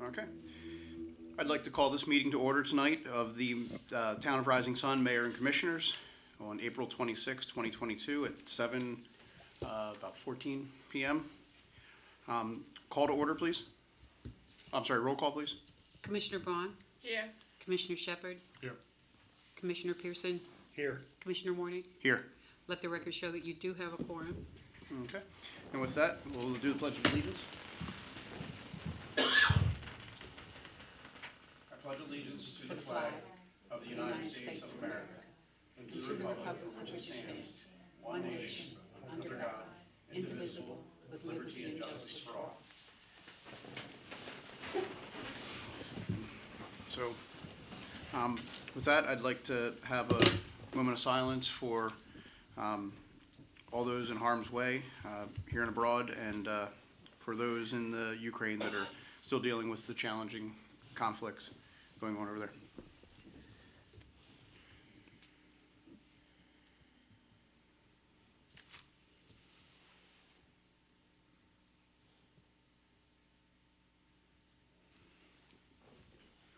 Okay. I'd like to call this meeting to order tonight of the Town of Rising Sun Mayor and Commissioners on April 26, 2022 at about 14 p.m. Call to order, please. I'm sorry, roll call, please. Commissioner Braun? Here. Commissioner Shepard? Here. Commissioner Pearson? Here. Commissioner Warnick? Here. Let the record show that you do have a quorum. Okay. And with that, we'll do the Pledge of Allegiance. I pledge allegiance to the flag of the United States of America and to the republic for which it stands, one nation, under God, indivisible, with liberty and justice for all. So, with that, I'd like to have a moment of silence for all those in harm's way here and abroad, and for those in the Ukraine that are still dealing with the challenging conflicts going on over there.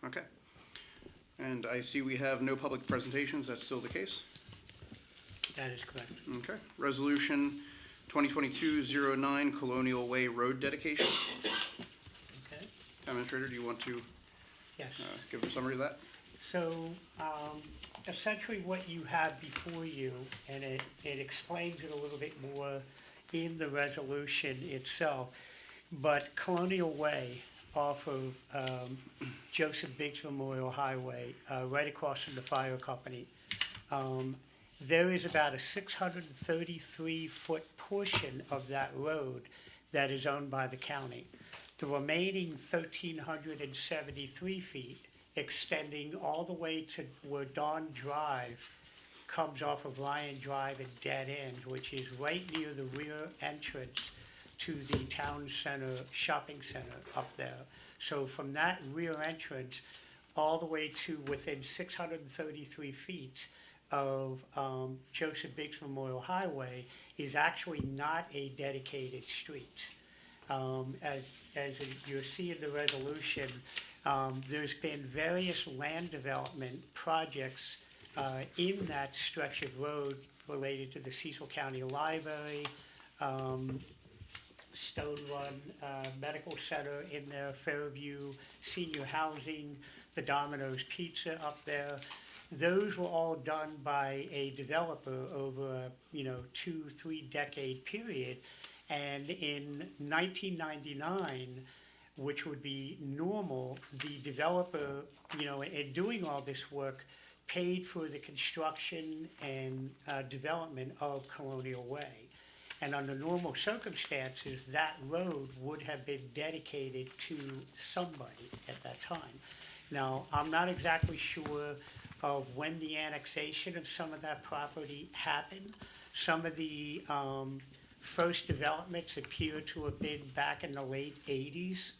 Okay. And I see we have no public presentations. That's still the case? That is correct. Okay. Resolution 2022-09 Colonial Way Road dedication. Okay. Town Administrator, do you want to Yes. give a summary of that? So essentially what you have before you, and it explains it a little bit more in the resolution itself, but Colonial Way off of Joseph Biggs Memorial Highway, right across from the fire company, there is about a 633-foot portion of that road that is owned by the county. The remaining 1,373 feet extending all the way to where Dawn Drive comes off of Lion Drive and Dead End, which is right near the rear entrance to the town center, shopping center up there. So from that rear entrance, all the way to within 633 feet of Joseph Biggs Memorial Highway is actually not a dedicated street. As you'll see in the resolution, there's been various land development projects in that stretch of road related to the Cecil County Library, Stone Run Medical Center in there, Fairview Senior Housing, the Domino's Pizza up there. Those were all done by a developer over a 2-3 decade period. And in 1999, which would be normal, the developer, in doing all this work, paid for the construction and development of Colonial Way. And under normal circumstances, that road would have been dedicated to somebody at that time. Now, I'm not exactly sure of when the annexation of some of that property happened. Some of the first developments appear to have been back in the late 80s,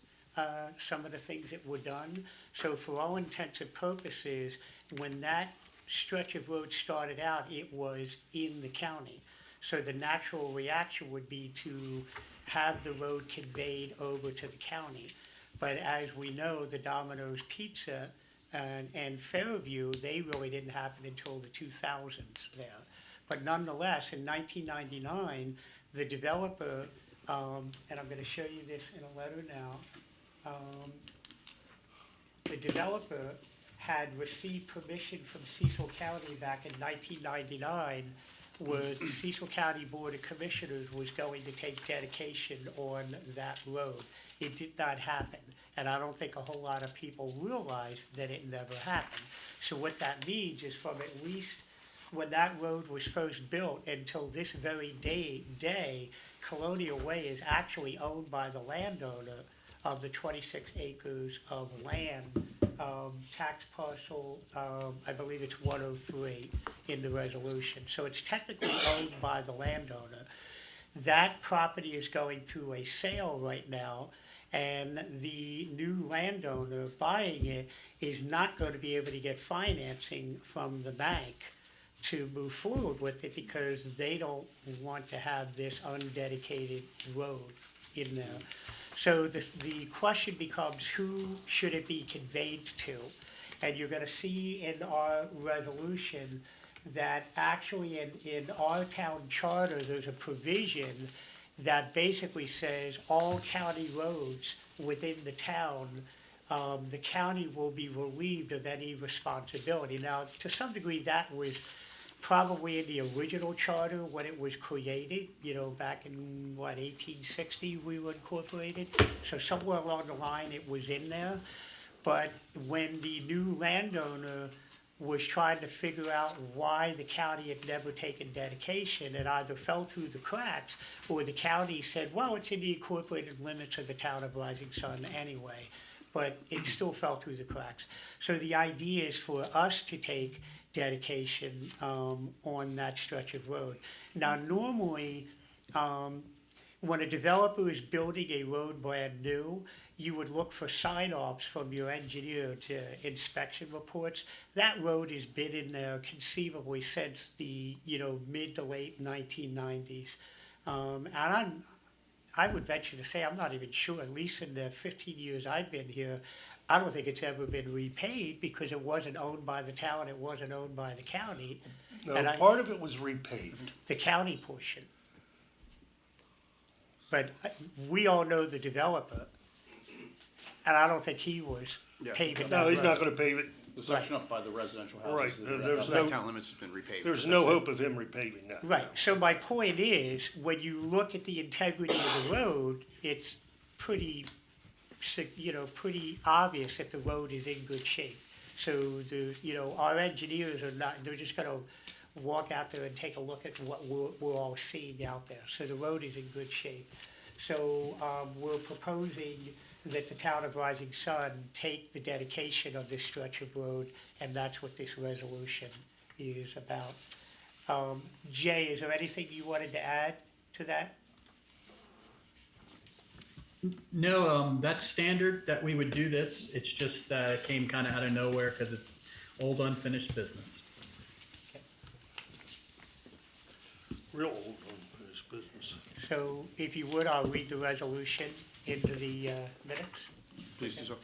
some of the things that were done. So for all intents and purposes, when that stretch of road started out, it was in the county. So the natural reaction would be to have the road conveyed over to the county. But as we know, the Domino's Pizza and Fairview, they really didn't happen until the 2000s there. But nonetheless, in 1999, the developer, and I'm going to show you this in a letter now, the developer had received permission from Cecil County back in 1999, where the Cecil County Board of Commissioners was going to take dedication on that road. It did not happen, and I don't think a whole lot of people realized that it never happened. So what that means is from at least when that road was first built until this very day, Colonial Way is actually owned by the landowner of the 26 acres of land, tax parcel, I believe it's 103 in the resolution. So it's technically owned by the landowner. That property is going through a sale right now, and the new landowner buying it is not going to be able to get financing from the bank to move forward with it because they don't want to have this undedicated road in there. So the question becomes, who should it be conveyed to? And you're gonna see in our resolution that actually in our town charter, there's a provision that basically says all county roads within the town, the county will be relieved of any responsibility. Now, to some degree, that was probably in the original charter when it was created, back in, 1860 we were incorporated. So somewhere along the line, it was in there. But when the new landowner was trying to figure out why the county had never taken dedication, it either fell through the cracks, or the county said, well, it's in the incorporated limits of the town of Rising Sun anyway, but it still fell through the cracks. So the idea is for us to take dedication on that stretch of road. Now, normally, when a developer is building a road brand new, you would look for sign-offs from your engineer to inspection reports. That road has been in there conceivably since the, mid to late 1990s. And I would venture to say, I'm not even sure, at least in the 15 years I've been here, I don't think it's ever been repaid because it wasn't owned by the town, it wasn't owned by the county. And No, part of it was repaved. the county portion. But we all know the developer, and I don't think he was Yeah. paving that No, he's road. not gonna pave it. The section up by the residential houses. Right, that are- there's That no- town limits has been repaid. There's That's no it. hope of him repaving that. Right, so my point is, when you look at the integrity of the road, it's pretty, pretty obvious that the road is in good shape. So our engineers are not, they're just gonna walk out there and take a look at what we're all seeing out there. So the road is in good shape. So, we're proposing that the town of Rising Sun take the dedication of this stretch of road, and that's what this resolution is about. Jay, is there anything you wanted to add to that? No, that's standard that we would do this. It's just it came kind of out of nowhere because it's old unfinished business. Real old on his business. So if you would, I'll read the resolution into the minutes, Please do so.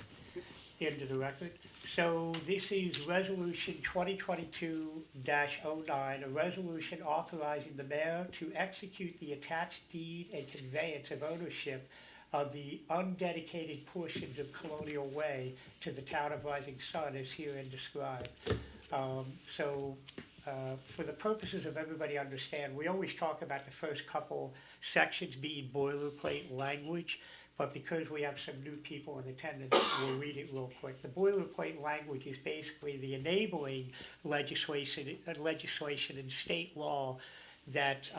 into the record. So this is Resolution 2022-09, a resolution authorizing the mayor to execute the attached deed and conveyance of ownership of the undedicated portions of Colonial Way to the town of Rising Sun as herein described. For the purposes of everybody understand, we always talk about the first couple sections being boilerplate language, but because we have some new people in attendance, we'll read it real quick. The boilerplate language is basically the enabling legislation and state law that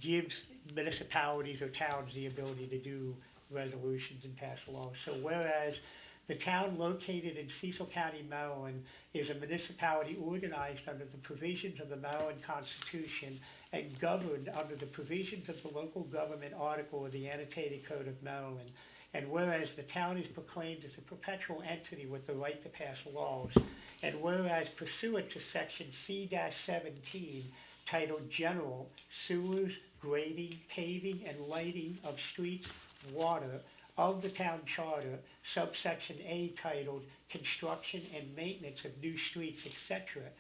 gives municipalities or towns the ability to do resolutions and pass laws. So whereas the town located in Cecil County, Maryland, is a municipality organized under the provisions of the Maryland Constitution and governed under the provisions of the local government article of the annotated code of Maryland. And whereas the town is proclaimed as a perpetual entity with the right to pass laws, and whereas pursuant to section C-17 titled General Sewers, Grading, Paving, and Lighting of Streets, Water of the town charter, subsection A titled Construction and Maintenance of New Streets, etc.,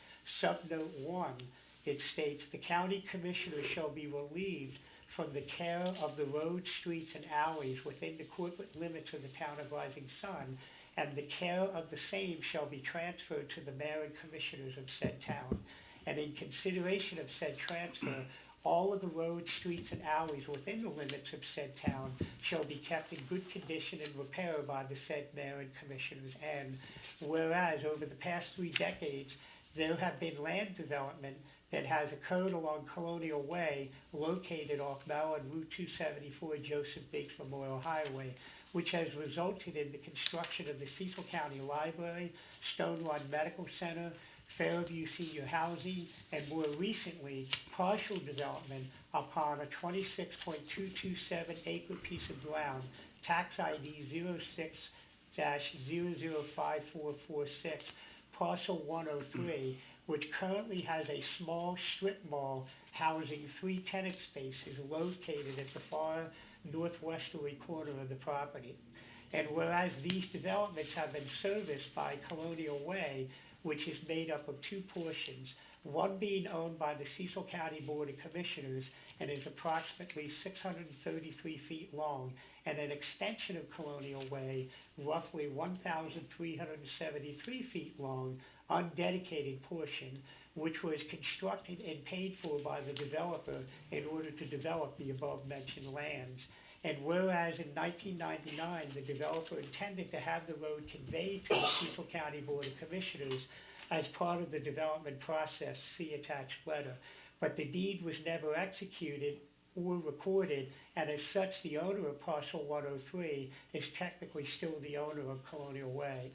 subnote 1, it states, the county commissioner shall be relieved from the care of the roads, streets, and alleys within the corporate limits of the town of Rising Sun, and the care of the same shall be transferred to the mayor and commissioners of said town. And in consideration of said transfer, all of the roads, streets, and alleys within the limits of said town shall be kept in good condition and repair by the said mayor and commissioners. And whereas over the past 3 decades, there have been land development that has occurred along Colonial Way, located off Maryland Route 274 Joseph Biggs Memorial Highway, which has resulted in the construction of the Cecil County Library, Stone Run Medical Center, Fairview Senior Housing, and more recently, partial development upon a 26.227 acre piece of ground, tax ID 06-005446, parcel 103, which currently has a small strip mall housing 3 tenant spaces located at the far northwesterly corner of the property. And whereas these developments have been serviced by Colonial Way, which is made up of two portions, one being owned by the Cecil County Board of Commissioners and is approximately 633 feet long, and an extension of Colonial Way, roughly 1,373 feet long, undedicated portion, which was constructed and paid for by the developer in order to develop the above-mentioned lands. And whereas in 1999, the developer intended to have the road conveyed to the Cecil County Board of Commissioners as part of the development process, see attached letter, but the deed was never executed or recorded, and as such, the owner of parcel 103 is technically still the owner of Colonial Way.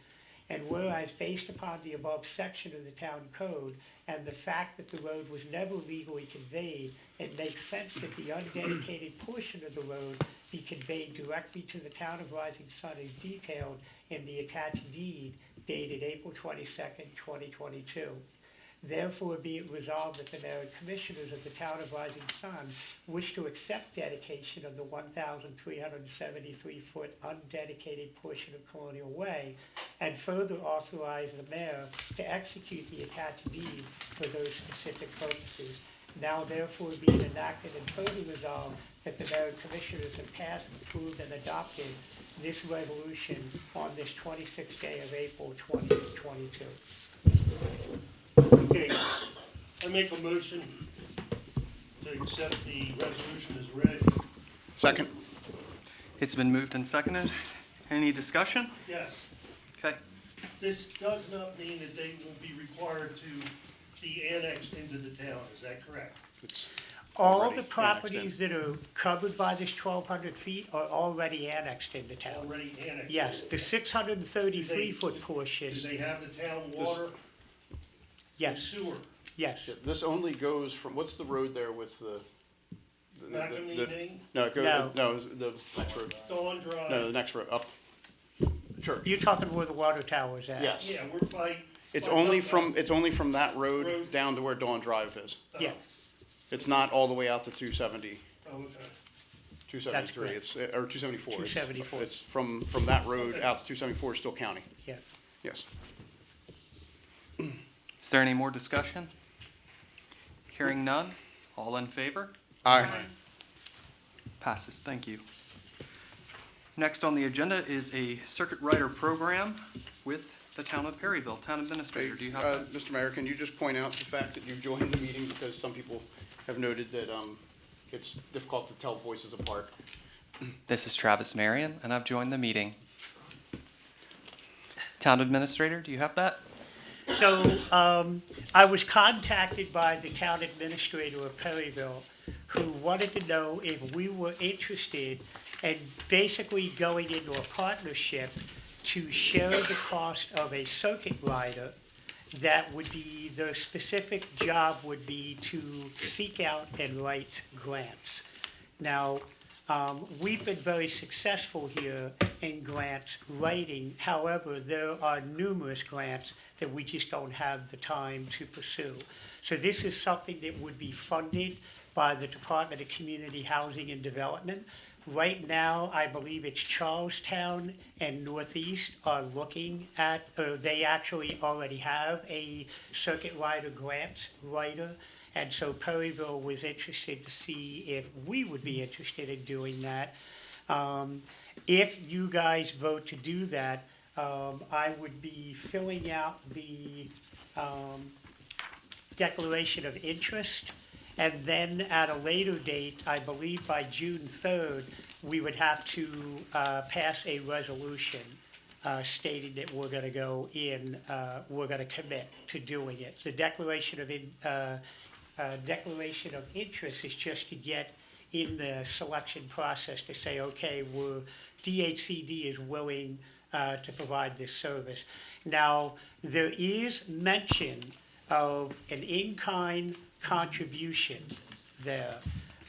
And whereas based upon the above section of the town code and the fact that the road was never legally conveyed, it makes sense that the undedicated portion of the road be conveyed directly to the town of Rising Sun as detailed in the attached deed dated April 22nd, 2022. Therefore, be it resolved that the mayor and commissioners of the town of Rising Sun wish to accept dedication of the 1,373-foot undedicated portion of Colonial Way, and further authorize the mayor to execute the attached deed for those specific purposes. Now therefore be it enacted and further resolved that the mayor and commissioners have passed, approved, and adopted this resolution on this 26th day of April 2022. Okay, I make a motion to accept the resolution as read. Second? It's been moved and seconded. Any discussion? Yes, Okay. this does not mean that they will be required to be annexed into the town, is that correct? It's All already the annexed properties that are covered by this 1,200 feet are already annexed into town. Already annexed? Yes, the 633-foot portion, Do they have the town water and yes, sewer? yes. Yeah, this only goes from, what's the road there with the? Macamee Lane, No, it goes, No. no, it's the next road. Dawn Drive? No, the next road, up. Sure, You're talking where the water tower is at? yes. Yeah, we're by. It's by only Duck from that road Road. down to where Dawn Drive is. Mountain. Yeah, It's not all the way out to 270, Oh, okay. 273, correct. it's, or 274. It's- 274. It's from that road out to 274 is still county, yeah. yes. Is there any more discussion? Hearing none. All in favor? Aye. Passes. Thank you. Next on the agenda is a circuit rider program with the town of Perryville. Town administrator, do you have that? Mr. Mayor, can you just point out the fact that you've joined the meeting, because some people have noted that it's difficult to tell voices apart. This is Travis Marion, and I've joined the meeting. Town administrator, do you have that? So, I was contacted by the town administrator of Perryville, who wanted to know if we were interested in basically going into a partnership to share the cost of a circuit rider that would be, their specific job would be to seek out and write grants. Now, we've been very successful here in grants writing. However, there are numerous grants that we just don't have the time to pursue. So this is something that would be funded by the Department of Community Housing and Development. Right now, I believe it's Charlestown and Northeast are looking at, or they actually already have a circuit rider grant writer. And so Perryville was interested to see if we would be interested in doing that. If you guys vote to do that, I would be filling out the declaration of interest. And then at a later date, I believe by June 3rd, we would have to pass a resolution stating that we're going to go in, we're going to commit to doing it. The declaration of interest is just to get in the selection process to say, okay, DHCD is willing to provide this service. Now, there is mention of an in-kind contribution there,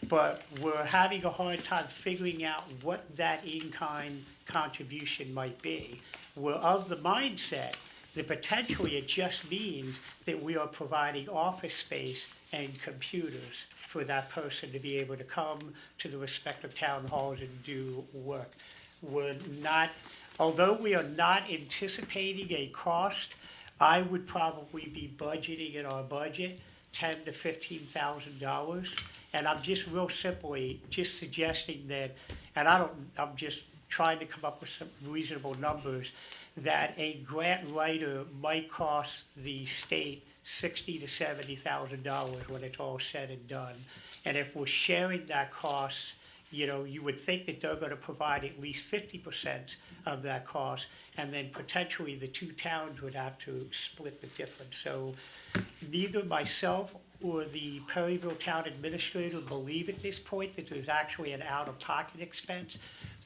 but we're having a hard time figuring out what that in-kind contribution might be. We're of the mindset that potentially it just means that we are providing office space and computers for that person to be able to come to the respective town halls and do work. We're not although we are not anticipating a cost, I would probably be budgeting in our budget $10,000 to $15,000. And I'm just real simply just suggesting that, and I'm just trying to come up with some reasonable numbers, that a grant writer might cost the state $60,000 to $70,000 when it's all said and done. And if we're sharing that cost, you know, you would think that they're gonna provide at least 50% of that cost, and then potentially the two towns would have to split the difference. So neither myself or the Perryville Town Administrator believe at this point that there's actually an out-of-pocket expense,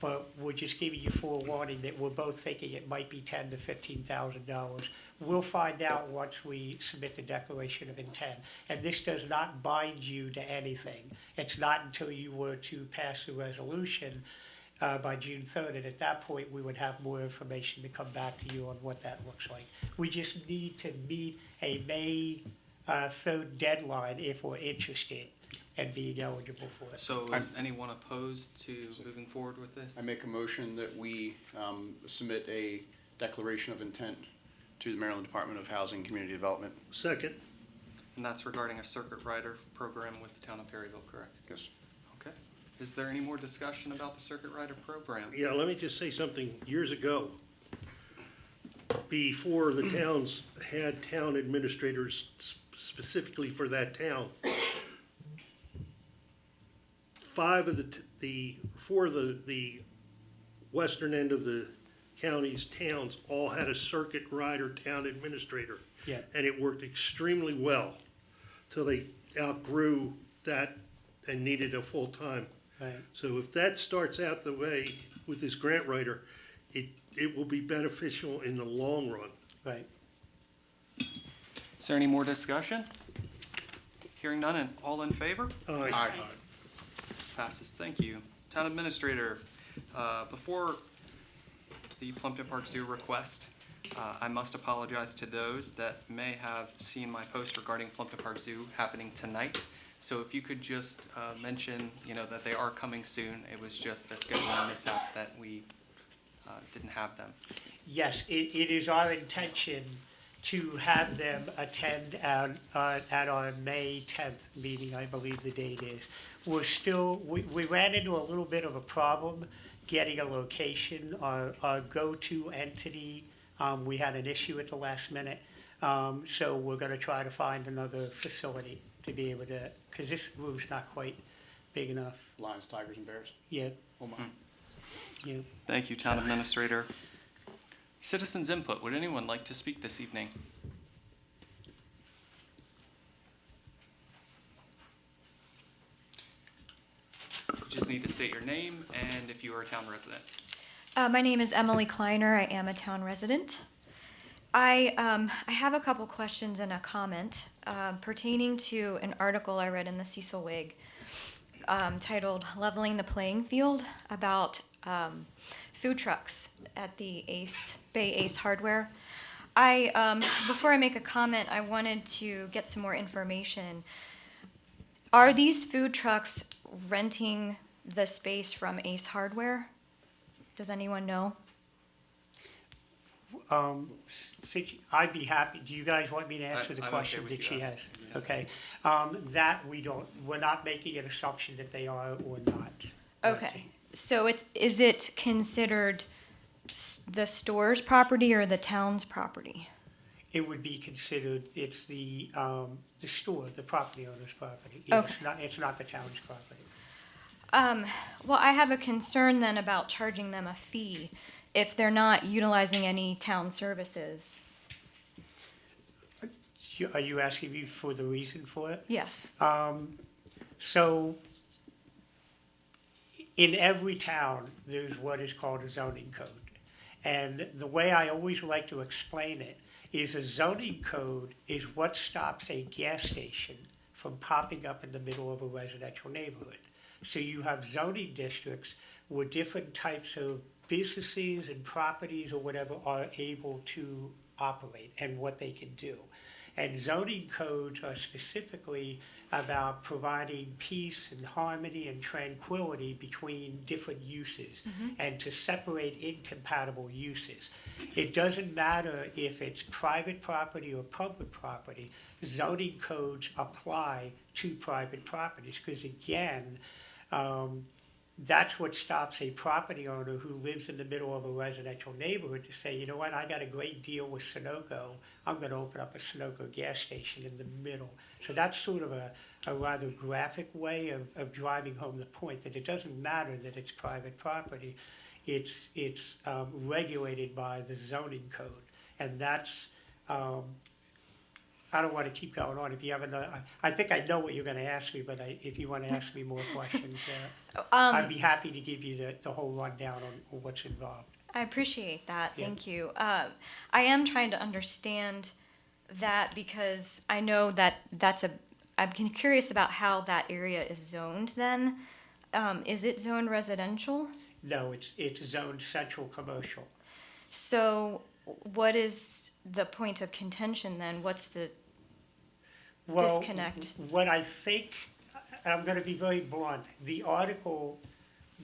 but we're just giving you forewarning that we're both thinking it might be $10,000 to $15,000. We'll find out once we submit the declaration of intent. And this does not bind you to anything. It's not until you were to pass the resolution by June 3rd, and at that point, we would have more information to come back to you on what that looks like. We just need to meet a May 3rd deadline if we're interested in being eligible for it. So is anyone opposed to moving forward with this? I make a motion that we submit a declaration of intent to the Maryland Department of Housing and Community Development. Second. And that's regarding a circuit rider program with the town of Perryville, correct? Yes. Okay. Is there any more discussion about the circuit rider program? Yeah, let me just say something. Years ago, before the towns had town administrators specifically for that town, four of the western end of the county's towns all had a circuit rider town administrator. Yeah. And it worked extremely well till they outgrew that and needed a full-time. Right. So if that starts out the way with this grant writer, it will be beneficial in the long run. Right. Is there any more discussion? Hearing none, and all in favor? Aye. Passes, thank you. Town Administrator, before the Plumpton Park Zoo request, I must apologize to those that may have seen my post regarding Plumpton Park Zoo happening tonight. So if you could just mention, that they are coming soon. It was just a scheduling mishap that we didn't have them. Yes, it is our intention to have them attend at our May 10th meeting, I believe the date is. We ran into a little bit of a problem getting a location. Our go-to entity, we had an issue at the last minute. So we're gonna try to find another facility to be able to, because this room's not quite big enough. Lions, tigers, and bears. Yeah, Oh my. yeah. Thank you, Town Administrator. Citizens input, would anyone like to speak this evening? You just need to state your name and if you are a town resident. My name is Emily Kleiner. I am a town resident. I have a couple questions and a comment pertaining to an article I read in the Cecil Whig titled "Leveling the Playing Field" about food trucks at the Bay Ace Hardware. Before I make a comment, I wanted to get some more information. Are these food trucks renting the space from Ace Hardware? Does anyone know? I'd be happy, do you guys want me to answer the I'm okay question with that you she has? asking, yes. Okay, that we're not making an assumption that they are or not. Okay, so is it considered the store's property or the town's property? It would be considered, it's the store, the property owner's property. Yeah, Okay. It's not the town's property. Well, I have a concern then about charging them a fee if they're not utilizing any town services. Are you asking me for the reason for it? Yes. So, in every town, there's what is called a zoning code. And the way I always like to explain it is a zoning code is what stops a gas station from popping up in the middle of a residential neighborhood. So you have zoning districts where different types of businesses and properties or whatever are able to operate and what they can do. And zoning codes are specifically about providing peace and harmony and tranquility between different uses and to separate incompatible uses. It doesn't matter if it's private property or public property, zoning codes apply to private properties because again, that's what stops a property owner who lives in the middle of a residential neighborhood to say, you know what, I got a great deal with Sunoco, I'm gonna open up a Sunoco gas station in the middle. So that's sort of a rather graphic way of driving home the point that it doesn't matter that it's private property, it's regulated by the zoning code. And that's, I don't want to keep going on. If you have another, I think I know what you're going to ask me, but if you want to ask me more questions, I'd be happy to give you the whole rundown on what's involved. I appreciate that. Yeah. Thank you. I am trying to understand that because I know that I'm curious about how that area is zoned then. Is it zoned residential? No, it's zoned central commercial. So what is the point of contention then? What's the Well, disconnect? what I think, I'm going to be very blunt, the article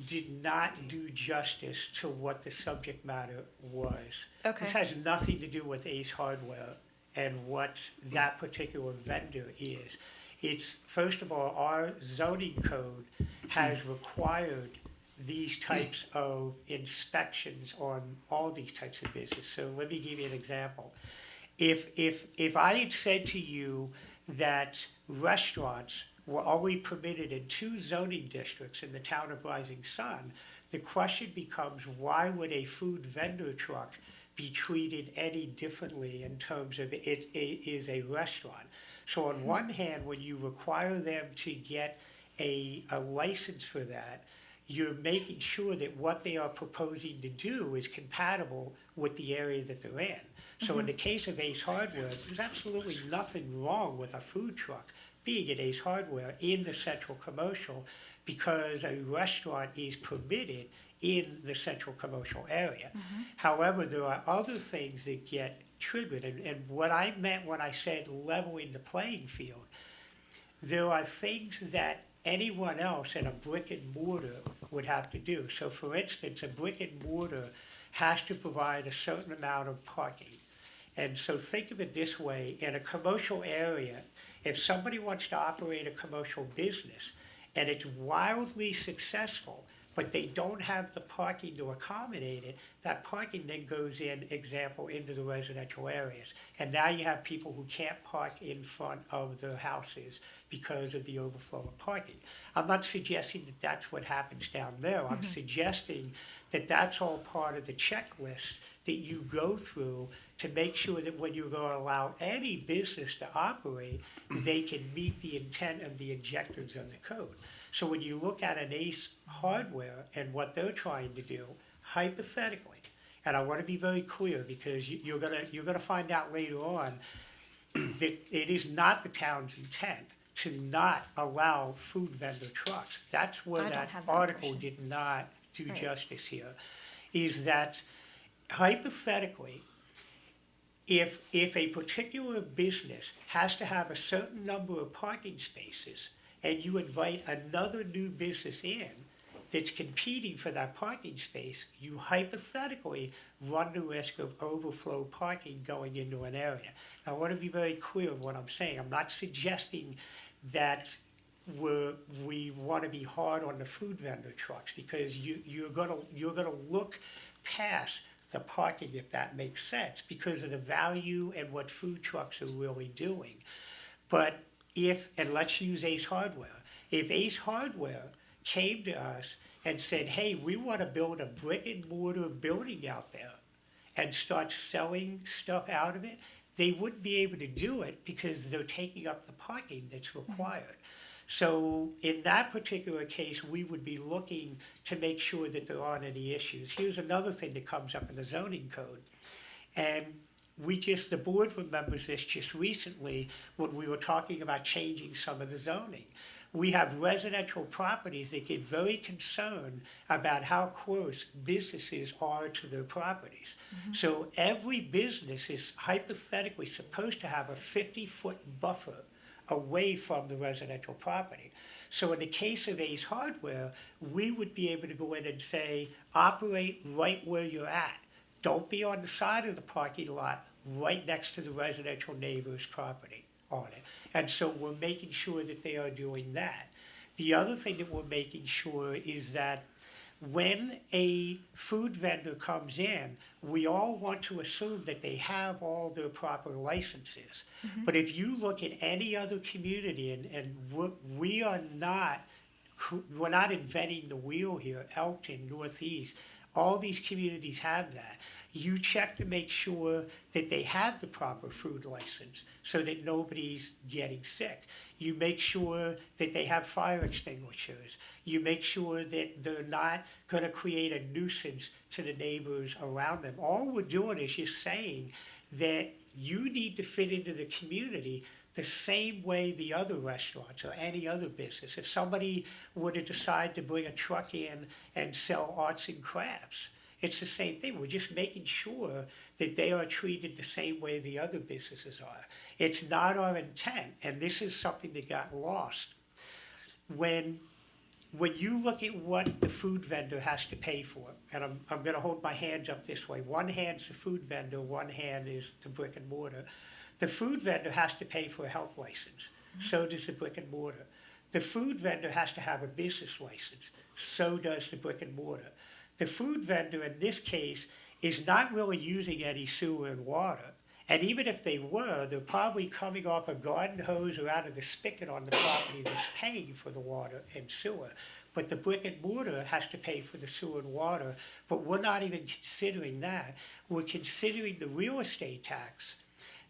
did not do justice to what the subject matter was. Okay. This has nothing to do with Ace Hardware and what that particular vendor is. It's, first of all, our zoning code has required these types of inspections on all these types of business. So let me give you an example. If I had said to you that restaurants were only permitted in 2 zoning districts in the town of Rising Sun, the question becomes why would a food vendor truck be treated any differently in terms of it is a restaurant? So on one hand, when you require them to get a license for that, you're making sure that what they are proposing to do is compatible with the area that they're in. So in the case of Ace Hardware, there's absolutely nothing wrong with a food truck being at Ace Hardware in the central commercial because a restaurant is permitted in the central commercial area. However, there are other things that get triggered, and what I meant when I said leveling the playing field, there are things that anyone else in a brick and mortar would have to do. So for instance, a brick and mortar has to provide a certain amount of parking. And so think of it this way, in a commercial area, if somebody wants to operate a commercial business and it's wildly successful, but they don't have the parking to accommodate it, that parking then goes in, example, into the residential areas. And now you have people who can't park in front of their houses because of the overflow of parking. I'm not suggesting that that's what happens down there. I'm suggesting that that's all part of the checklist that you go through to make sure that when you're going to allow any business to operate, they can meet the intent of the objectives of the code. So when you look at an Ace Hardware and what they're trying to do, hypothetically, and I want to be very clear because you're gonna find out later on that it is not the town's intent to not allow food vendor trucks. That's where I don't that have that article impression. did not do Right. justice here, is that hypothetically, if a particular business has to have a certain number of parking spaces and you invite another new business in that's competing for that parking space, you hypothetically run the risk of overflow parking going into an area. Now, I want to be very clear of what I'm saying. I'm not suggesting that we want to be hard on the food vendor trucks because you're gonna look past the parking, if that makes sense, because of the value and what food trucks are really doing. But and let's use Ace Hardware, if Ace Hardware came to us and said, hey, we want to build a brick and mortar building out there and start selling stuff out of it, they wouldn't be able to do it because they're taking up the parking that's required. So in that particular case, we would be looking to make sure that there aren't any issues. Here's another thing that comes up in the zoning code. And the board remembers this just recently when we were talking about changing some of the zoning. We have residential properties that get very concerned about how close businesses are to their properties. So every business is hypothetically supposed to have a 50-foot buffer away from the residential property. So in the case of Ace Hardware, we would be able to go in and say, operate right where you're at. Don't be on the side of the parking lot right next to the residential neighbor's property on it. And so we're making sure that they are doing that. The other thing that we're making sure is that when a food vendor comes in, we all want to assume that they have all their proper licenses. But if you look at any other community, and we are not, we're not inventing the wheel here, Elkton, Northeast, all these communities have that. You check to make sure that they have the proper food license so that nobody's getting sick. You make sure that they have fire extinguishers. You make sure that they're not going to create a nuisance to the neighbors around them. All we're doing is just saying that you need to fit into the community the same way the other restaurants or any other business. If somebody were to decide to bring a truck in and sell arts and crafts, it's the same thing. We're just making sure that they are treated the same way the other businesses are. It's not our intent, and this is something that got lost. When you look at what the food vendor has to pay for, and I'm going to hold my hands up this way. One hand's the food vendor, one hand is the brick and mortar. The food vendor has to pay for a health license. So does the brick and mortar. The food vendor has to have a business license. So does the brick and mortar. The food vendor in this case is not really using any sewer and water. And even if they were, they're probably coming off a garden hose or out of the spigot on the property that's paying for the water and sewer. But the brick and mortar has to pay for the sewer and water, but we're not even considering that. We're considering the real estate tax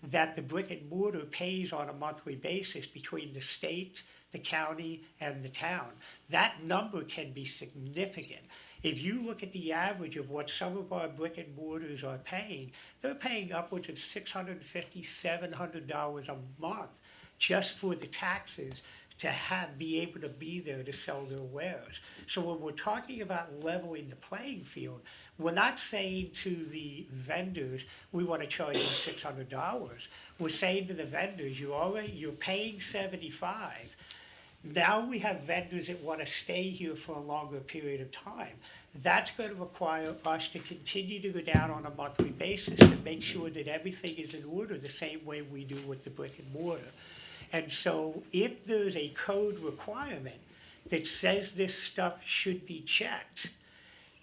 that the brick and mortar pays on a monthly basis between the state, the county, and the town. That number can be significant. If you look at the average of what some of our brick and mortars are paying, they're paying upwards of $650, $700 a month just for the taxes to be able to be there to sell their wares. So when we're talking about leveling the playing field, we're not saying to the vendors, we want to charge you $600. We're saying to the vendors, you're paying $75. Now we have vendors that want to stay here for a longer period of time. That's going to require us to continue to go down on a monthly basis to make sure that everything is in order the same way we do with the brick and mortar. And so if there's a code requirement that says this stuff should be checked,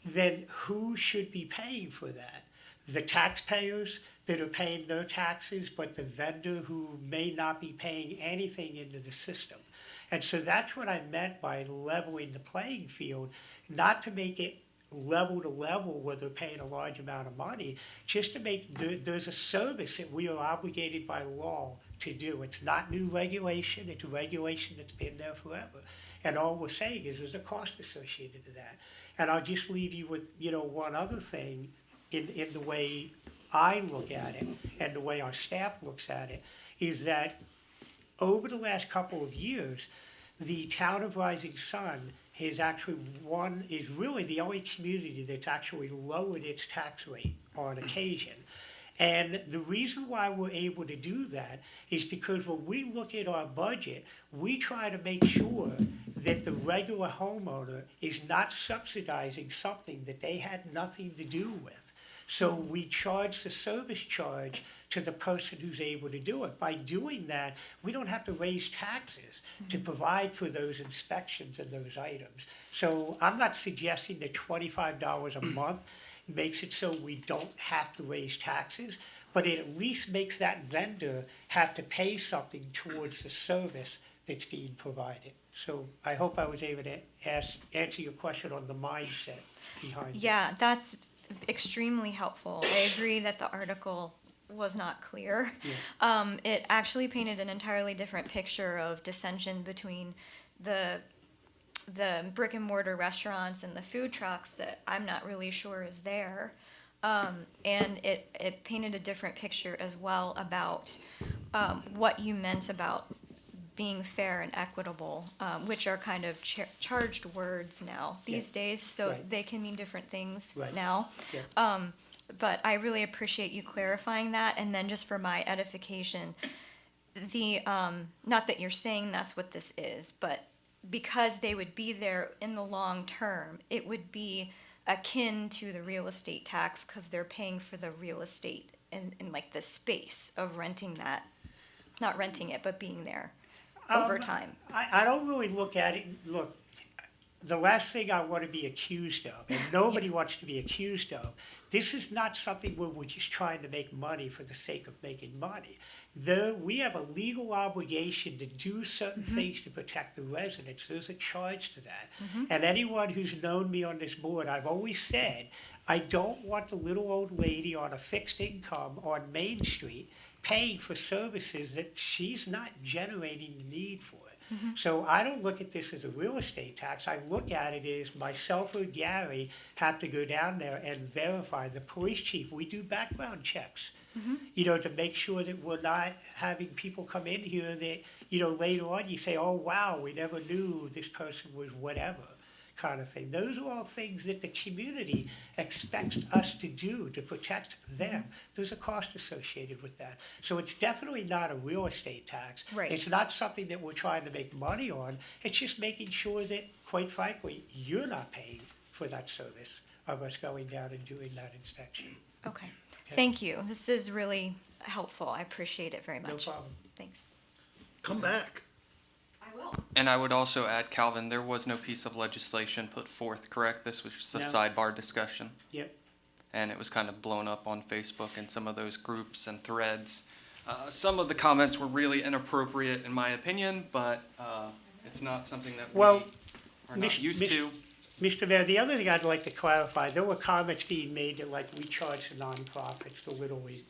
then who should be paying for that? The taxpayers that are paying their taxes, but the vendor who may not be paying anything into the system. And so that's what I meant by leveling the playing field, not to make it level to level where they're paying a large amount of money, just to make, there's a service that we are obligated by law to do. It's not new regulation, it's a regulation that's been there forever. And all we're saying is there's a cost associated to that. And I'll just leave you with, one other thing in the way I look at it and the way our staff looks at it, is that over the last couple of years, the town of Rising Sun is really the only community that's actually lowered its tax rate on occasion. And the reason why we're able to do that is because when we look at our budget, we try to make sure that the regular homeowner is not subsidizing something that they had nothing to do with. So we charge the service charge to the person who's able to do it. By doing that, we don't have to raise taxes to provide for those inspections and those items. So I'm not suggesting that $25 a month makes it so we don't have to raise taxes, but it at least makes that vendor have to pay something towards the service that's being provided. So I hope I was able to answer your question on the mindset behind it. Yeah, that's extremely helpful. I agree that the article was not clear. Yeah. It actually painted an entirely different picture of dissension between the brick and mortar restaurants and the food trucks that I'm not really sure is there. And it painted a different picture as well about what you meant about being fair and equitable, which are kind of charged words now these days, so Right. they can mean different things Right. now. Yeah. But I really appreciate you clarifying that. And then just for my edification, not that you're saying that's what this is, but because they would be there in the long term, it would be akin to the real estate tax because they're paying for the real estate in like the space of renting that, not renting it, but being there over time. I don't really look at it, look, the last thing I want to be accused of, and nobody wants to be accused of, this is not something where we're just trying to make money for the sake of making money. We have a legal obligation to do certain things to protect the residents. There's a charge to that. And anyone who's known me on this board, I've always said, I don't want the little old lady on a fixed income on Main Street paying for services that she's not generating the need for. So I don't look at this as a real estate tax. I look at it as myself or Gary have to go down there and verify. The police chief, we do background checks, you know, to make sure that we're not having people come in here that, you know, later on you say, oh, wow, we never knew this person was whatever kind of thing. Those are all things that the community expects us to do to protect them. There's a cost associated with that. So it's definitely not a real estate tax. Right. It's not something that we're trying to make money on. It's just making sure that, quite frankly, you're not paying for that service of us going down and doing that inspection. Okay. Thank you. This is really helpful. I appreciate it very No much. problem. Thanks. Come back. I will. And I would also add, Calvin, there was no piece of legislation put forth, correct? This was just a No. sidebar discussion, Yep. and it was kind of blown up on Facebook and some of those groups and threads. Some of the comments were really inappropriate, in my opinion, but it's not something that we Well, are not used Mich- to. Mr. Mayor, the other thing I'd like to clarify, there were comments being made that like we charge the nonprofits, the Little League.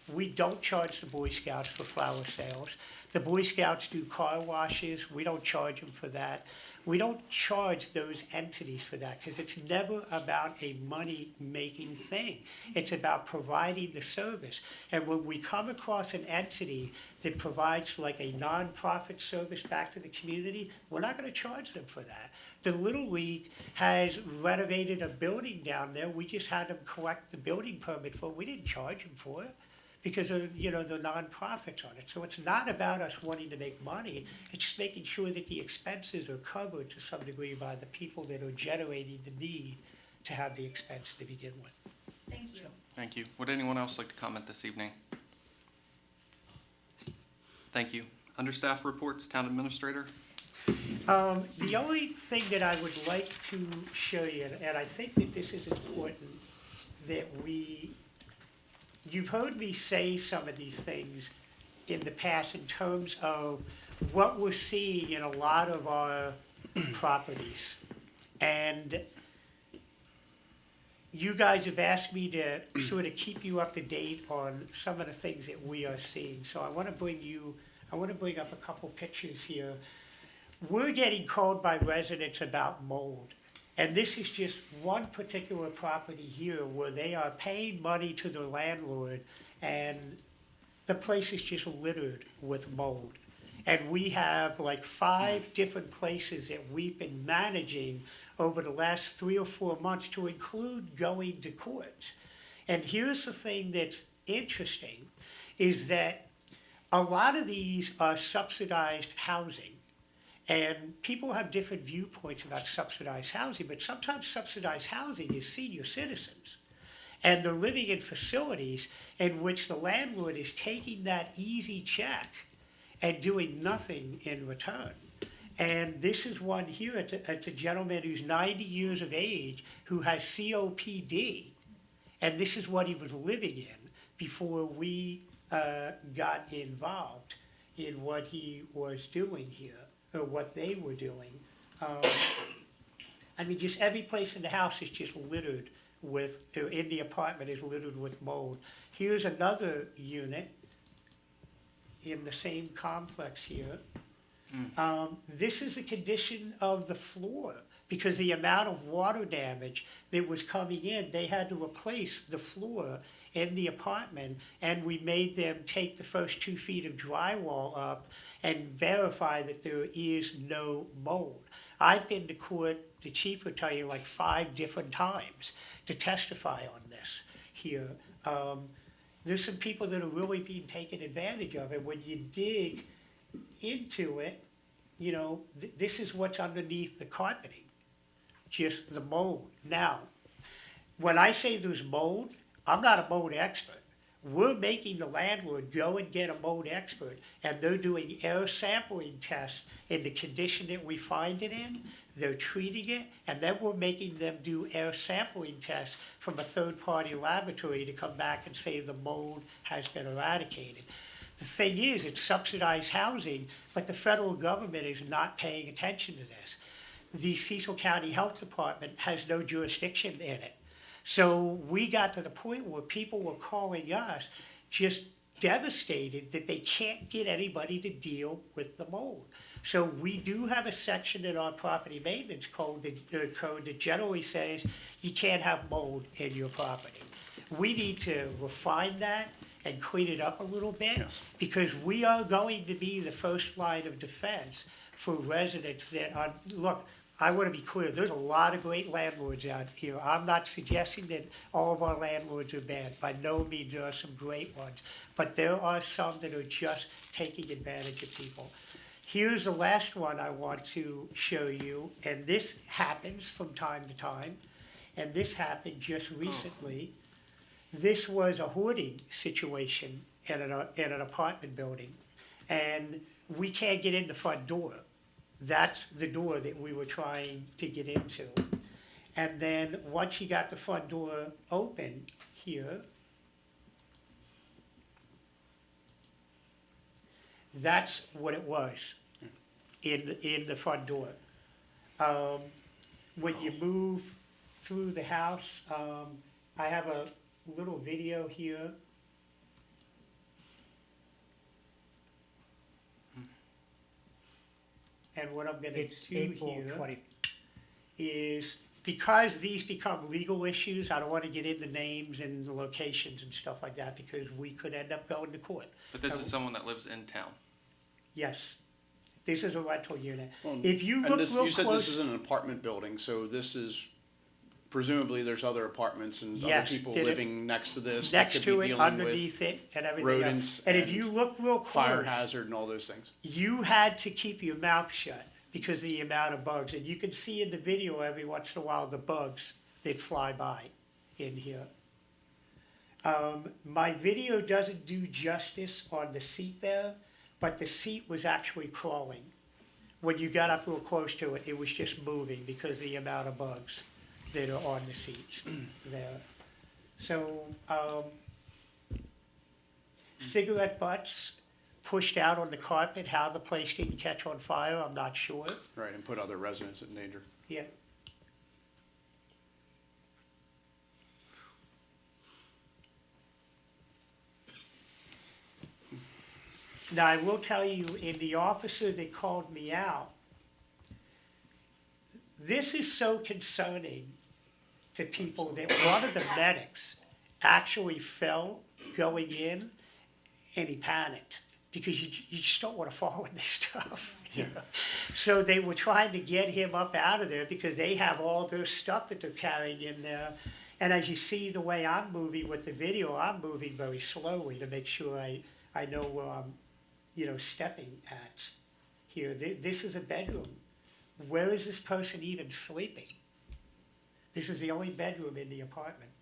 We don't charge the Boy Scouts for flower sales. The Boy Scouts do car washes, we don't charge them for that. We don't charge those entities for that because it's never about a money-making thing. It's about providing the service. And when we come across an entity that provides like a nonprofit service back to the community, we're not going to charge them for that. The Little League has renovated a building down there. We just had them collect the building permit for it. We didn't charge them for it because of, you know, the nonprofits on it. So it's not about us wanting to make money. It's just making sure that the expenses are covered to some degree by the people that are generating the need to have the expense to begin with. Thank you. Thank you. Would anyone else like to comment this evening? Thank you. Under staff reports, Town Administrator? The only thing that I would like to show you, and I think that this is important, that you've heard me say some of these things in the past in terms of what we're seeing in a lot of our properties. And you guys have asked me to sort of keep you up to date on some of the things that we are seeing. So I want to bring up a couple pictures here. We're getting called by residents about mold. And this is just one particular property here where they are paying money to their landlord and the place is just littered with mold. And we have like 5 different places that we've been managing over the last 3 or 4 months to include going to court. And here's the thing that's interesting is that a lot of these are subsidized housing. And people have different viewpoints about subsidized housing, but sometimes subsidized housing is senior citizens. And they're living in facilities in which the landlord is taking that easy check and doing nothing in return. And this is one here, it's a gentleman who's 90 years of age who has COPD. And this is what he was living in before we got involved in what he was doing here. Or what they were doing. I mean, just every place in the house is just littered with, or in the apartment is littered with mold. Here's another unit in the same complex here. This is the condition of the floor because the amount of water damage that was coming in, they had to replace the floor in the apartment, and we made them take the first 2 feet of drywall up and verify that there is no mold. I've been to court, the chief will tell you, like 5 different times to testify on this here. there's some people that are really being taken advantage of, and when you dig into it, you know, this is what's underneath the carpeting, just the mold. Now, when I say there's mold, I'm not a mold expert. We're making the landlord go and get a mold expert, and they're doing air sampling tests in the condition that we find it in. They're treating it, and then we're making them do air sampling tests from a third-party laboratory to come back and say the mold has been eradicated. The thing is, it's subsidized housing, but the federal government is not paying attention to this. The Cecil County Health Department has no jurisdiction in it. So we got to the point where people were calling us just devastated that they can't get anybody to deal with the mold. So we do have a section in our property maintenance code that generally says you can't have mold in your property. We need to refine that and clean it up a little bit, because we are going to be the first line of defense for residents that are, look, I want to be clear, there's a lot of great landlords out here. I'm not suggesting that all of our landlords are bad. By no means, there are some great ones. But there are some that are just taking advantage of people. Here's the last one I want to show you, and this happens from time to time, and this happened just recently. This was a hoarding situation in an apartment building, and we can't get in the front door. That's the door that we were trying to get into. And then once you got the front door open here, that's what it was in the front door. When you move through the house, I have a little video here. And what I'm gonna It's do April here 20. is, because these become legal issues, I don't wanna get into names and the locations and stuff like that, because we could end up going to court. But this is someone that lives in town. Yes, this is a rental unit. Well, If you And look this, real you said this close, is an apartment building, so this is, presumably there's other apartments and other Yes, people did it- living next to this that next could to be it, dealing underneath with it, and everything rodents else. And if and you look real fire close, hazard and all those things. you had to keep your mouth shut because of the amount of bugs. And you can see in the video every once in a while the bugs that fly by in here. My video doesn't do justice on the seat there, but the seat was actually crawling. When you got up real close to it, it was just moving because of the amount of bugs that are on the seats there. So, cigarette butts pushed out on the carpet. How the place didn't catch on fire, I'm not sure. Right, and put other residents in danger. Yeah. Now, I will tell you, in the officer that called me out, this is so concerning to people that one of the medics actually fell going in, and he panicked because you just don't want to fall in this stuff. You know? So they were trying to get him up out of there because they have all their stuff that they're carrying in there. And as you see the way I'm moving with the video, I'm moving very slowly to make sure I know where I'm, stepping at here. This is a bedroom. Where is this person even sleeping? This is the only bedroom in the apartment.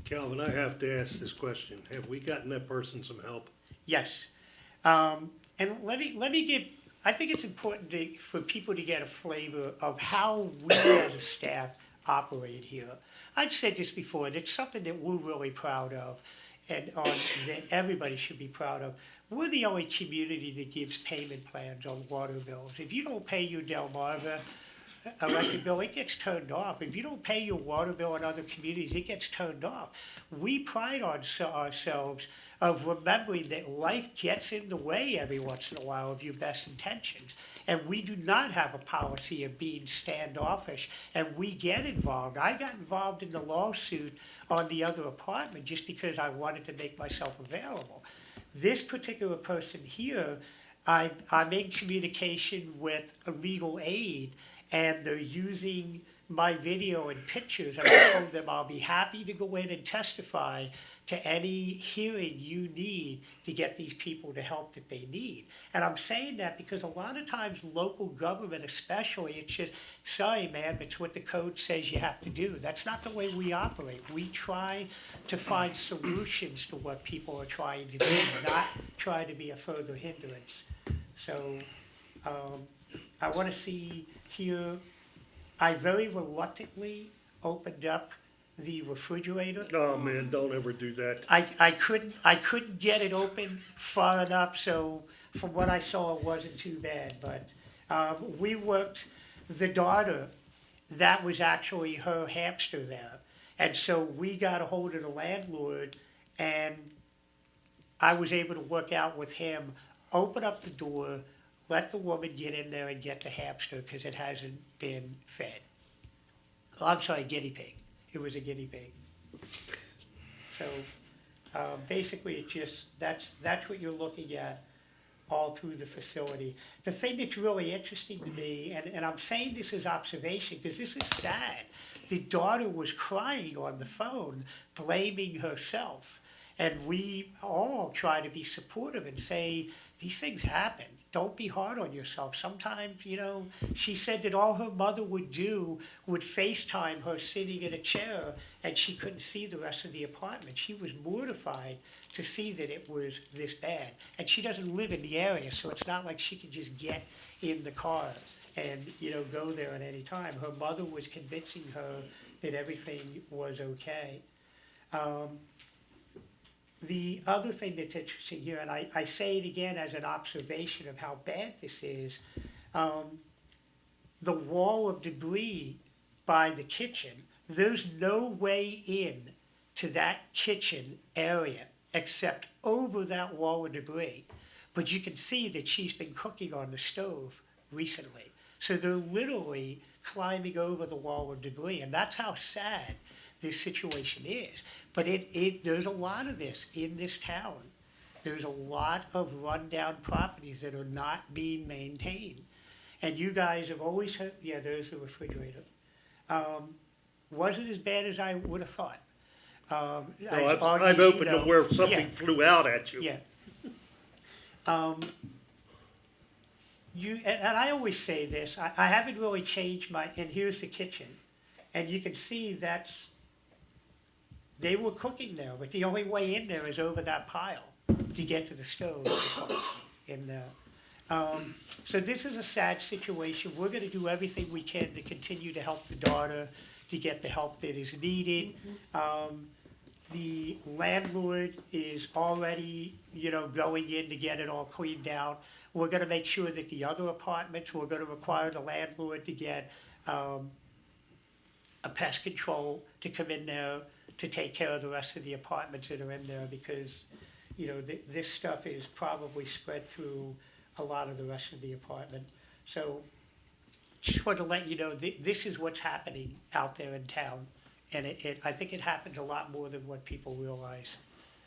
Calvin, I have to ask this question. Have we gotten that person some help? Yes. And let me give, I think it's important for people to get a flavor of how we as a staff operate here. I've said this before, and it's something that we're really proud of, and that everybody should be proud of. We're the only community that gives payment plans on water bills. If you don't pay your Delmarva electric bill, it gets turned off. If you don't pay your water bill in other communities, it gets turned off. We pride ourselves of remembering that life gets in the way every once in a while of your best intentions. And we do not have a policy of being standoffish, and we get involved. I got involved in the lawsuit on the other apartment just because I wanted to make myself available. This particular person here, I'm in communication with a legal aid, and they're using my video and pictures, and I told them I'll be happy to go in and testify to any hearing you need to get these people the help that they need. And I'm saying that because a lot of times local government especially, it's just, sorry man, it's what the code says you have to do. That's not the way we operate. We try to find solutions to what people are trying to do, not try to be a further hindrance. So, I wanna see here, I very reluctantly opened up the refrigerator. Oh, man, don't ever do that. I couldn't get it open far enough, so from what I saw, it wasn't too bad, but, we worked, the daughter, that was actually her hamster there. And so we got a hold of the landlord, and I was able to work out with him, open up the door, let the woman get in there and get the hamster, because it hasn't been fed. Oh, I'm sorry, guinea pig. It was a guinea pig. So, basically, it's just, that's what you're looking at all through the facility. The thing that's really interesting to me, and I'm saying this as observation, because this is sad. The daughter was crying on the phone, blaming herself. And we all try to be supportive and say, these things happen. Don't be hard on yourself. Sometimes, you know, she said that all her mother would do would FaceTime her sitting in a chair, and she couldn't see the rest of the apartment. She was mortified to see that it was this bad. And she doesn't live in the area, so it's not like she could just get in the car and, you know, go there at any time. Her mother was convincing her that everything was okay. The other thing that's interesting here, and I say it again as an observation of how bad this is, the wall of debris by the kitchen, there's no way in to that kitchen area except over that wall of debris. But you can see that she's been cooking on the stove recently. So they're literally climbing over the wall of debris, and that's how sad this situation is. But there's a lot of this in this town. There's a lot of rundown properties that are not being maintained. And you guys have always heard, yeah, there's the refrigerator. Wasn't as bad as I would have thought. No, I've opened them where something flew out at you. Yeah. And I always say this, I haven't really changed and here's the kitchen. And you can see they were cooking there, but the only way in there is over that pile to get to the stove in there. So this is a sad situation. We're gonna do everything we can to continue to help the daughter, to get the help that is needed. The landlord is already, you know, going in to get it all cleaned out. We're gonna make sure that the other apartments, we're gonna require the landlord to get, a pest control to come in there to take care of the rest of the apartments that are in there, because, you know, this stuff is probably spread through a lot of the rest of the apartment. So, just want to let you know, this is what's happening out there in town. And I think it happens a lot more than what people realize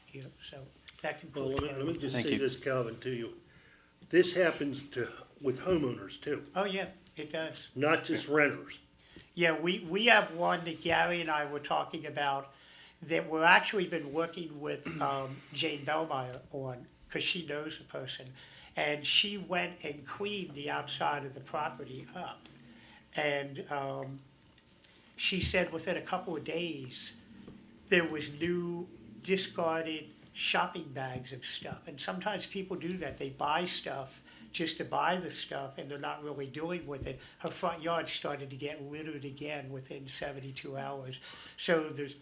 here, so that Well, concludes. let me just Thank say you. this, Calvin, to you. This happens with homeowners too, Oh, yeah, it does. not just renters. Yeah, we have one that Gary and I were talking about that we're actually been working with Jane Bellmeyer on, because she knows the person. And she went and cleaned the outside of the property up. And she said within a couple of days, there was new discarded shopping bags of stuff. And sometimes people do that. They buy stuff just to buy the stuff, and they're not really doing with it. Her front yard started to get littered again within 72 hours. So there's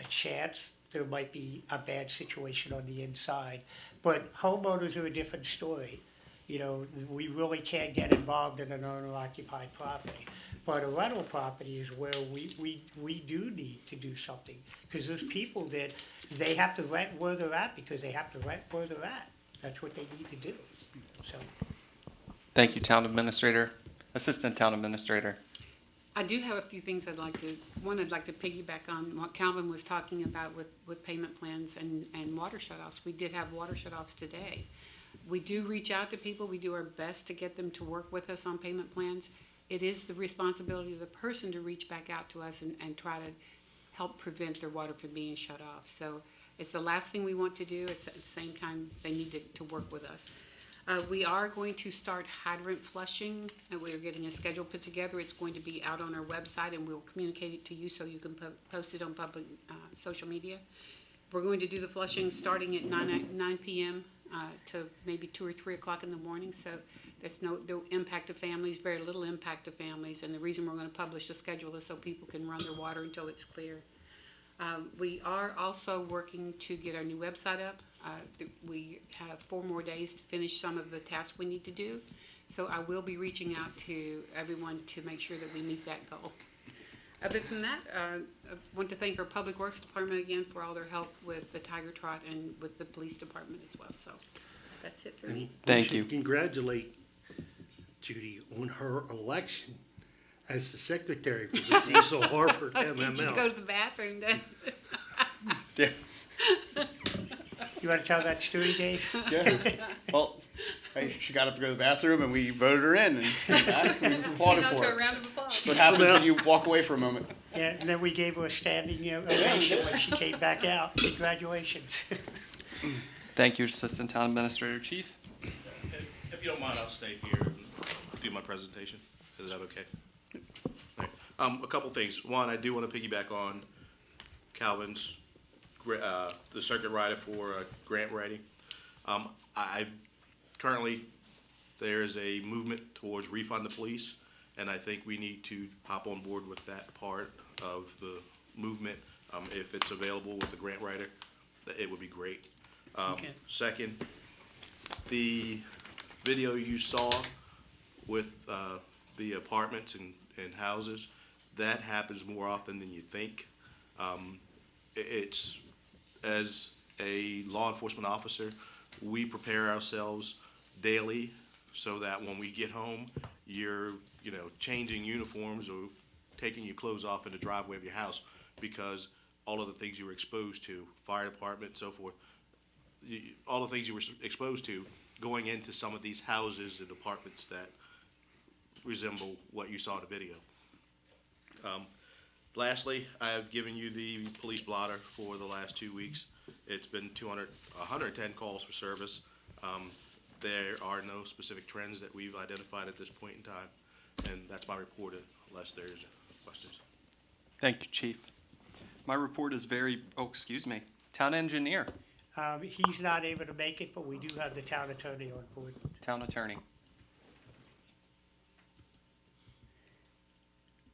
a chance there might be a bad situation on the inside. But homeowners are a different story. You know, we really can't get involved in an owner-occupied property. But a rental property is where we do need to do something. Because there's people that they have to rent where they're at because they have to rent where they're at. That's what they need to do. So, Thank you, Town Administrator. Assistant Town Administrator. I do have a few things I'd like to piggyback on what Calvin was talking about with payment plans and water shutoffs. We did have water shutoffs today. We do reach out to people. We do our best to get them to work with us on payment plans. It is the responsibility of the person to reach back out to us and try to help prevent their water from being shut off. So it's the last thing we want to do. It's at the same time, they need to work with us. We are going to start hydrant flushing, and we are getting a schedule put together. It's going to be out on our website, and we'll communicate it to you so you can post it on public social media. We're going to do the flushing starting at 9 p.m. To maybe 2 or 3 o'clock in the morning, so there's no impact to families, very little impact to families, and the reason we're going to publish the schedule is so people can run their water until it's clear. We are also working to get our new website up. We have 4 more days to finish some of the tasks we need to do, so I will be reaching out to everyone to make sure that we meet that goal. Other than that, I want to thank our Public Works Department again for all their help with the Tiger Trot and with the Police Department as well. So that's it for me. Thank We you. should congratulate Judy on her election as the secretary for the Cecil Harford Did you go MML. to the bathroom then? Yeah, You want to tell that story, Dave? yeah. Well, hey, she got up to go to the bathroom and we voted her in and came back and we applauded Hang on for to a her. round of applause. What happens when you walk away for a moment? Yeah, and then we gave her a standing ovation when she came back out. Congratulations. Thank you, Assistant Town Administrator. Chief? If you don't mind, I'll stay here and do my presentation. Is that okay? All right. A couple things. One, I do want to piggyback on Calvin's, the circuit rider for grant writing. I currently, there's a movement towards refund the police, and I think we need to hop on board with that part of the movement. If it's available with the grant writer, it would be great. Okay. Second, the video you saw with the apartments and houses, that happens more often than you think. It's, as a law enforcement officer, we prepare ourselves daily so that when we get home, you're, changing uniforms or taking your clothes off in the driveway of your house because all of the things you were exposed to, fire department, so forth, all the things you were exposed to going into some of these houses and apartments that resemble what you saw in the video. Lastly, I have given you the police blotter for the last 2 weeks. It's been 110 calls for service. There are no specific trends that we've identified at this point in time, and that's my report unless there's questions. Thank you, Chief. My report is Town Engineer, He's not able to make it, but we do have the town attorney on board. Town Attorney.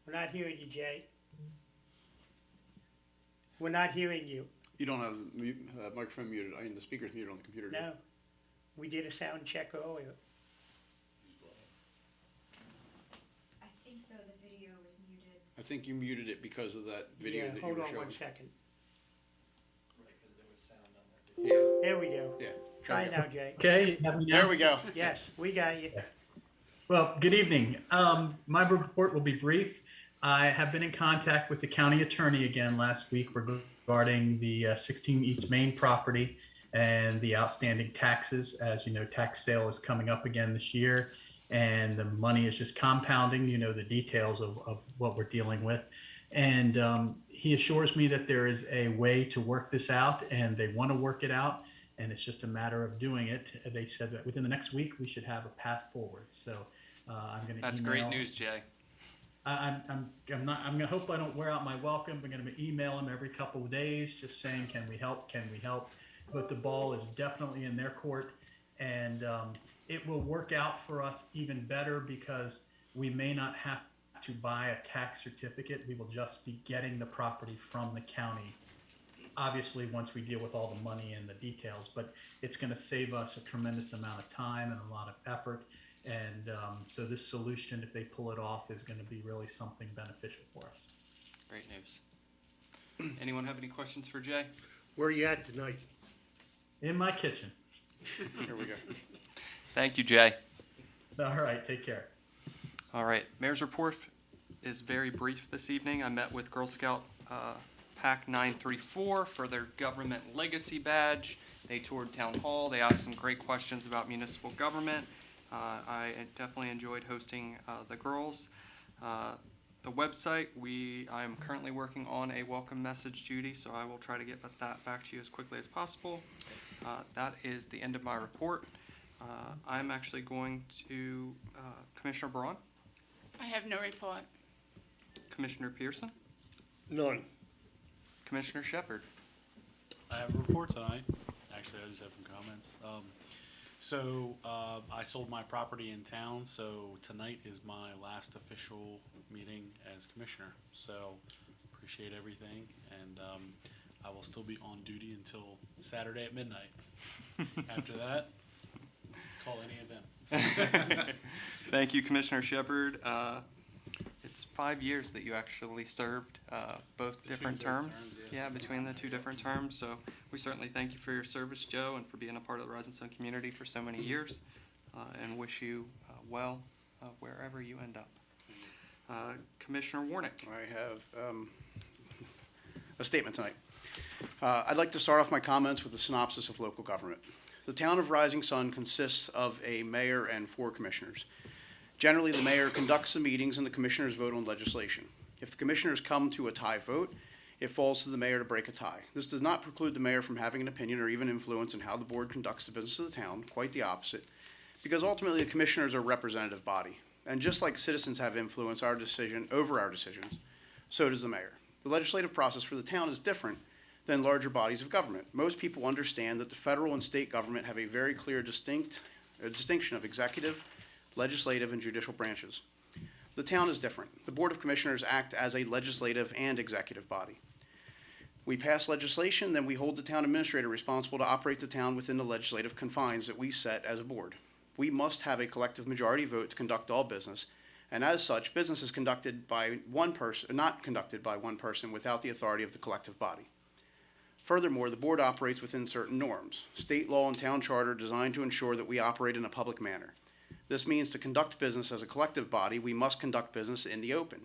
We're not hearing you, Jay. We're not hearing you. You don't have the microphone muted. I mean, the speaker's muted on the computer. No. We did a sound check earlier. I think though the video was muted. I think you muted it because of that video Yeah, that you hold were on showing. 1 second. Yeah, There we go. yeah. Try it now, Jay. Okay, have me now? There we go. Yes, we got you. Well, good evening. My report will be brief. I have been in contact with the county attorney again last week regarding the 16 East Main property and the outstanding taxes. As you know, tax sale is coming up again this year, and the money is just compounding, the details of what we're dealing with. And he assures me that there is a way to work this out, and they want to work it out, and it's just a matter of doing it. They said that within the next week, we should have a path forward. So I'm going to That's great news, Jay. I'm gonna hope I don't wear out my welcome. I'm gonna email him every couple of days, just saying, can we help? Can we help? But the ball is definitely in their court, and it will work out for us even better because we may not have to buy a tax certificate. We will just be getting the property from the county. Obviously, once we deal with all the money and the details, but it's gonna save us a tremendous amount of time and a lot of effort. And so this solution, if they pull it off, is going to be really something beneficial for us. Great news. Anyone have any questions for Jay? Where are you at tonight? In my kitchen. Here we go. Thank you, Jay. All right, take care. All right, Mayor's report is very brief this evening. I met with Girl Scout Pack 934 for their government legacy badge. They toured Town Hall. They asked some great questions about municipal government. I definitely enjoyed hosting the girls. The website, I'm currently working on a welcome message, Judy, so I will try to get that back to you as quickly as possible. That is the end of my report. I'm actually going to Commissioner Braun, I have no report. Commissioner Pearson, None. Commissioner Shepard. I have a report tonight. Actually, I just have some comments. I sold my property in town, so tonight is my last official meeting as commissioner. So appreciate everything, and I will still be on duty until Saturday at midnight. After that, call any of them. Thank you, Commissioner Shepard. It's 5 years that you actually served both different both terms. terms, yes. Yeah, between the two different terms. So we certainly thank you for your service, Joe, and for being a part of the Residence Zone community for so many years, and wish you well wherever you end up. Commissioner Warnick. I have a statement tonight. I'd like to start off my comments with a synopsis of local government. The town of Rising Sun consists of a mayor and 4 commissioners. Generally, the mayor conducts the meetings and the commissioners vote on legislation. If the commissioners come to a tie vote, it falls to the mayor to break a tie. This does not preclude the mayor from having an opinion or even influence in how the board conducts the business of the town, quite the opposite, because ultimately the commissioners are a representative body. And just like citizens have influence over our decisions, so does the mayor. The legislative process for the town is different than larger bodies of government. Most people understand that the federal and state government have a very clear distinction of executive, legislative, and judicial branches. The town is different. The Board of Commissioners act as a legislative and executive body. We pass legislation, then we hold the town administrator responsible to operate the town within the legislative confines that we set as a board. We must have a collective majority vote to conduct all business, and as such, business is conducted by one person, not conducted by one person without the authority of the collective body. Furthermore, the board operates within certain norms. State law and town charter are designed to ensure that we operate in a public manner. This means to conduct business as a collective body, we must conduct business in the open.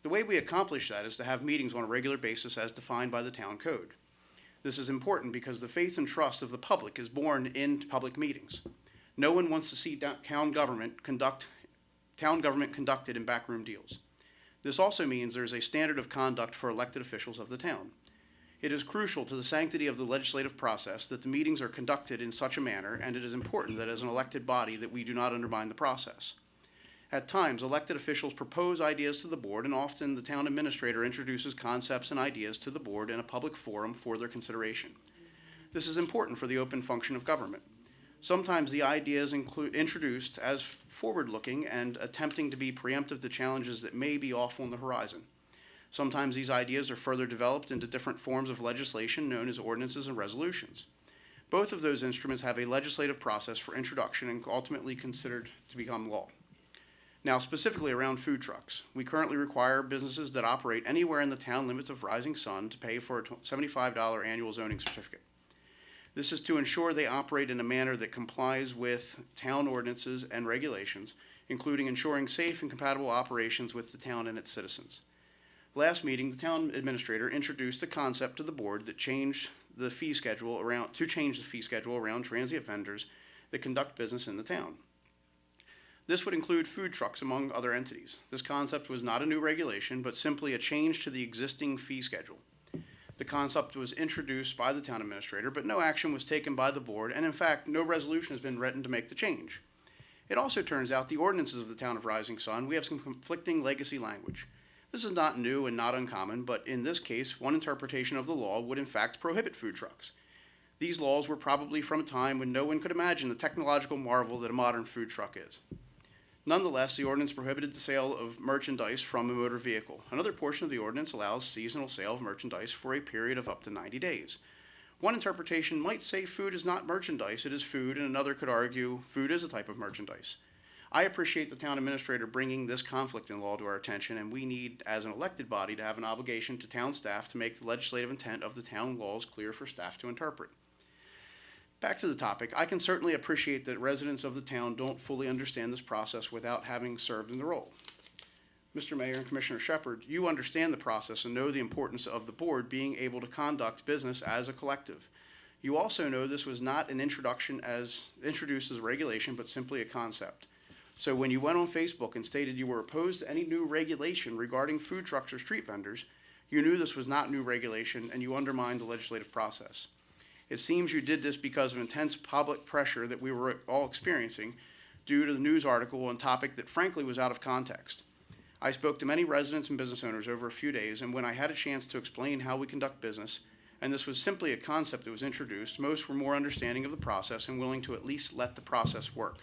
The way we accomplish that is to have meetings on a regular basis as defined by the town code. This is important because the faith and trust of the public is born in public meetings. No one wants to see town government conducted in backroom deals. This also means there is a standard of conduct for elected officials of the town. It is crucial to the sanctity of the legislative process that the meetings are conducted in such a manner, and it is important that as an elected body that we do not undermine the process. At times, elected officials propose ideas to the board, and often the town administrator introduces concepts and ideas to the board in a public forum for their consideration. This is important for the open function of government. Sometimes the ideas introduced as forward-looking and attempting to be preemptive to challenges that may be off on the horizon. Sometimes these ideas are further developed into different forms of legislation known as ordinances and resolutions. Both of those instruments have a legislative process for introduction and ultimately considered to become law. Now, specifically around food trucks, we currently require businesses that operate anywhere in the town limits of Rising Sun to pay for a $75 annual zoning certificate. This is to ensure they operate in a manner that complies with town ordinances and regulations, including ensuring safe and compatible operations with the town and its citizens. Last meeting, the town administrator introduced a concept to the board that changed the fee schedule around transient vendors that conduct business in the town. This would include food trucks among other entities. This concept was not a new regulation, but simply a change to the existing fee schedule. The concept was introduced by the town administrator, but no action was taken by the board, and in fact, no resolution has been written to make the change. It also turns out the ordinances of the town of Rising Sun, we have some conflicting legacy language. This is not new and not uncommon, but in this case, one interpretation of the law would in fact prohibit food trucks. These laws were probably from a time when no one could imagine the technological marvel that a modern food truck is. Nonetheless, the ordinance prohibited the sale of merchandise from a motor vehicle. Another portion of the ordinance allows seasonal sale of merchandise for a period of up to 90 days. One interpretation might say food is not merchandise, it is food, and another could argue food is a type of merchandise. I appreciate the town administrator bringing this conflict in law to our attention, and we need, as an elected body, to have an obligation to town staff to make the legislative intent of the town laws clear for staff to interpret. Back to the topic, I can certainly appreciate that residents of the town don't fully understand this process without having served in the role. Mr. Mayor and Commissioner Shepard, you understand the process and know the importance of the board being able to conduct business as a collective. You also know this was not an introduced as a regulation, but simply a concept. So when you went on Facebook and stated you were opposed to any new regulation regarding food trucks or street vendors, you knew this was not new regulation and you undermined the legislative process. It seems you did this because of intense public pressure that we were all experiencing due to the news article on a topic that frankly was out of context. I spoke to many residents and business owners over a few days, and when I had a chance to explain how we conduct business, and this was simply a concept that was introduced, most were more understanding of the process and willing to at least let the process work.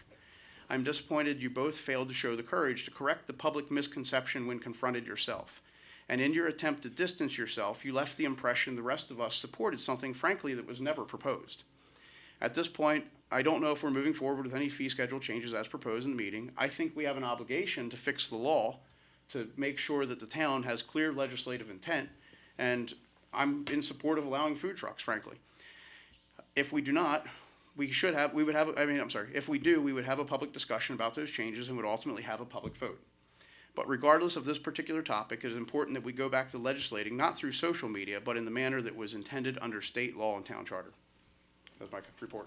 I'm disappointed you both failed to show the courage to correct the public misconception when confronted yourself. And in your attempt to distance yourself, you left the impression the rest of us supported something, frankly, that was never proposed. At this point, I don't know if we're moving forward with any fee schedule changes as proposed in the meeting. I think we have an obligation to fix the law to make sure that the town has clear legislative intent, and I'm in support of allowing food trucks, frankly. If we do not, if we do, we would have a public discussion about those changes and would ultimately have a public vote. But regardless of this particular topic, it is important that we go back to legislating, not through social media, but in the manner that was intended under state law and town charter. That's my report.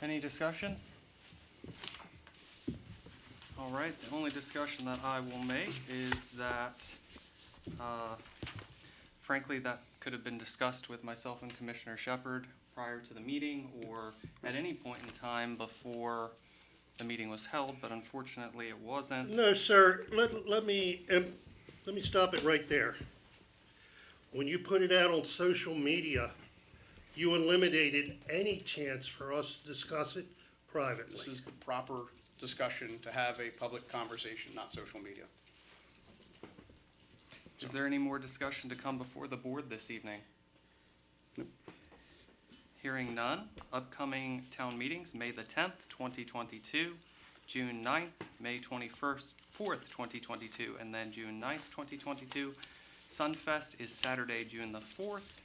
Any discussion? All right, the only discussion that I will make is that, frankly, that could have been discussed with myself and Commissioner Shepard prior to the meeting or at any point in time before the meeting was held, but unfortunately it wasn't. No, sir, let me stop it right there. When you put it out on social media, you eliminated any chance for us to discuss it privately. This is the proper discussion to have a public conversation, not social media. Is there any more discussion to come before the board this evening? Nope. Hearing none, upcoming town meetings, May the 10th, 2022, June 9th, May 4th, 2022, and then June 9th, 2022. Sunfest is Saturday, June the 4th.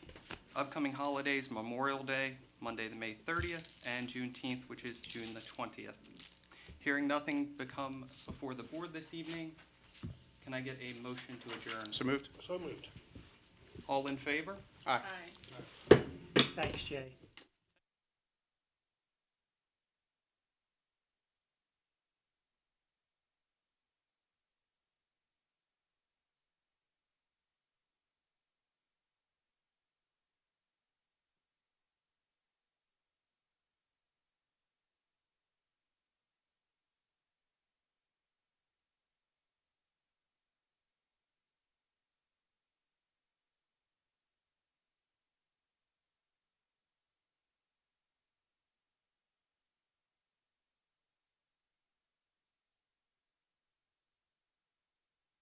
Upcoming holidays, Memorial Day, Monday, the May 30th, and Juneteenth, which is June the 20th. Hearing nothing become before the board this evening, can I get a motion to adjourn? So moved. So moved. All in favor? Aye. Aye. Thanks, Jay.